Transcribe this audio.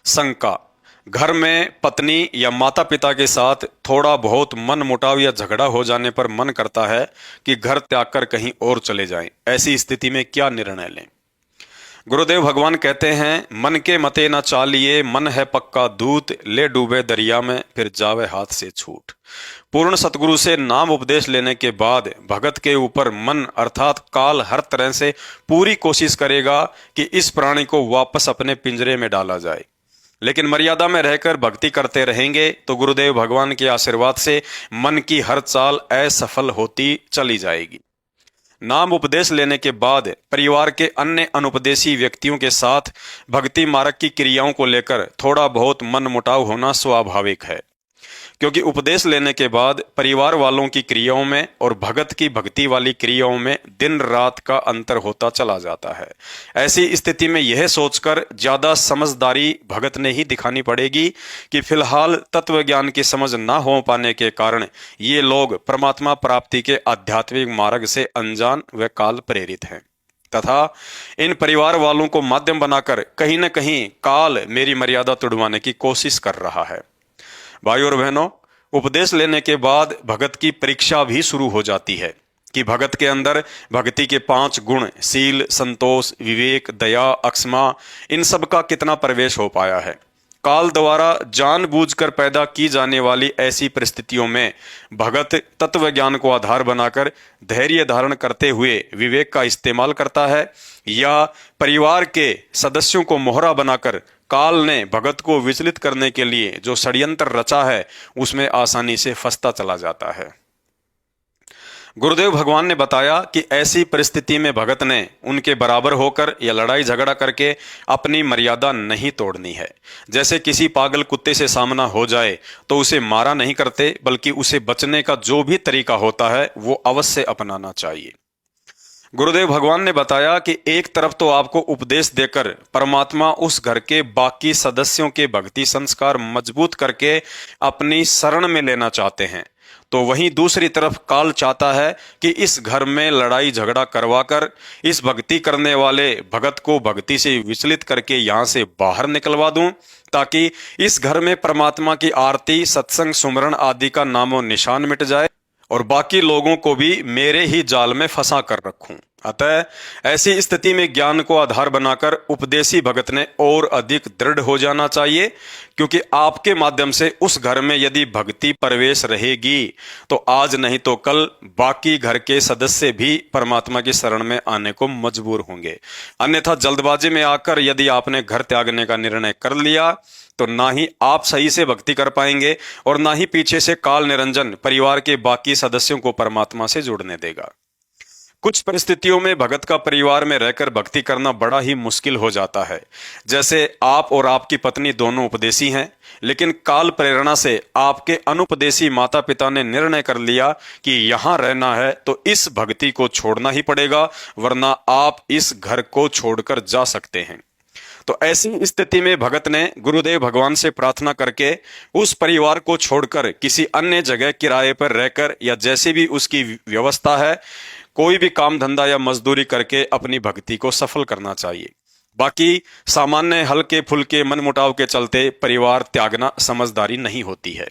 शंका। घर में पत्नी या माता पिता के साथ थोड़ा बहुत मन मुटाव या झगड़ा हो जाने पर मन करता है कि घर त्याग कर कहीं और चले जाएं। ऐसी स्थिति में क्या निर्णय लें? गुरुदेव भगवान कहते हैं, मन के मते न चालिए, मन है पक्का दूत, ले डूबे दरिया में फिर जावे हाथ से छूट। पूर्ण सतगुरु से नाम उपदेश लेने के बाद भगत के ऊपर मन अर्थात काल हर तरह से पूरी कोशिश करेगा कि इस प्राणी को वापस अपने पिंजरे में डाला जाए, लेकिन मर्यादा में रहकर भक्ति करते रहेंगे तो गुरुदेव भगवान के आशीर्वाद से मन की हर चाल असफल होती चली जाएगी। नाम उपदेश लेने के बाद परिवार के अन्य अनुपदेशी व्यक्तियों के साथ भक्ति मार्ग की क्रियाओं को लेकर थोड़ा बहुत मनमुटाव होना स्वाभाविक है, क्योंकि उपदेश लेने के बाद परिवार वालों की क्रियाओं में और भगत की भक्ति वाली क्रियाओं में दिन रात का अंतर होता चला जाता है। ऐसी स्थिति में यह सोचकर ज्यादा समझदारी भगत ने ही दिखानी पड़ेगी कि फिलहाल तत्व ज्ञान की समझ ना हो पाने के कारण ये लोग परमात्मा प्राप्ति के आध्यात्मिक मार्ग से अनजान व काल प्रेरित हैं तथा इन परिवार वालों को माध्यम बनाकर कहीं न कहीं काल मेरी मर्यादा तुड़वाने की कोशिश कर रहा है। भाइयों और बहनों, उपदेश लेने के बाद भगत की परीक्षा भी शुरू हो जाती है कि भगत के अंदर भक्ति के 5 गुण शील, संतोष, विवेक, दया, अक्षमा, इन सब का कितना प्रवेश हो पाया है। काल द्वारा जानबूझकर पैदा की जाने वाली ऐसी परिस्थितियों में भगत तत्व ज्ञान को आधार बनाकर धैर्य धारण करते हुए विवेक का इस्तेमाल करता है, या परिवार के सदस्यों को मोहरा बनाकर काल ने भगत को विचलित करने के लिए जो षड्यंत्र रचा है उसमें आसानी से फंसता चला जाता है। गुरुदेव भगवान ने बताया कि ऐसी परिस्थिति में भगत ने उनके बराबर होकर या लड़ाई झगड़ा करके अपनी मर्यादा नहीं तोड़नी है। जैसे किसी पागल कुत्ते से सामना हो जाए तो उसे मारा नहीं करते, बल्कि उसे बचने का जो भी तरीका होता है वो अवश्य अपनाना चाहिए। गुरुदेव भगवान ने बताया कि एक तरफ तो आपको उपदेश देकर परमात्मा उस घर के बाकी सदस्यों के भक्ति संस्कार मजबूत करके अपनी शरण में लेना चाहते हैं, तो वहीं दूसरी तरफ काल चाहता है कि इस घर में लड़ाई झगड़ा करवाकर इस भक्ति करने वाले भगत को भक्ति से विचलित करके यहाँ से बाहर निकलवा दूं, ताकि इस घर में परमात्मा की आरती, सत्संग, सुमरण आदि का नामो निशान मिट जाए और बाकी लोगों को भी मेरे ही जाल में फंसा कर रखूं। अतः ऐसी स्थिति में ज्ञान को आधार बनाकर उपदेशी भगत ने और अधिक दृढ़ हो जाना चाहिए, क्योंकि आपके माध्यम से उस घर में यदि भक्ति प्रवेश रहेगी तो आज नहीं तो कल बाकी घर के सदस्य भी परमात्मा की शरण में आने को मजबूर होंगे। अन्यथा जल्दबाजी में आकर यदि आपने घर त्यागने का निर्णय कर लिया तो ना ही आप सही से भक्ति कर पाएंगे और ना ही पीछे से काल निरंजन परिवार के बाकी सदस्यों को परमात्मा से जोड़ने देगा। कुछ परिस्थितियों में भगत का परिवार में रहकर भक्ति करना बड़ा ही मुश्किल हो जाता है। जैसे आप और आपकी पत्नी दोनों उपदेशी हैं, लेकिन काल प्रेरणा से आपके अनुपदेशी माता पिता ने निर्णय कर लिया कि यहाँ रहना है तो इस भक्ति को छोड़ना ही पड़ेगा, वरना आप इस घर को छोड़कर जा सकते हैं। तो ऐसी स्थिति में भगत ने गुरुदेव भगवान से प्रार्थना करके उस परिवार को छोड़कर किसी अन्य जगह किराए पर रहकर या जैसे भी उसकी व्यवस्था है कोई भी काम धंधा या मजदूरी करके अपनी भक्ति को सफल करना चाहिए। बाकी सामान्य हल्के फुल्के मनमुटाव के चलते परिवार त्यागना समझदारी नहीं होती है।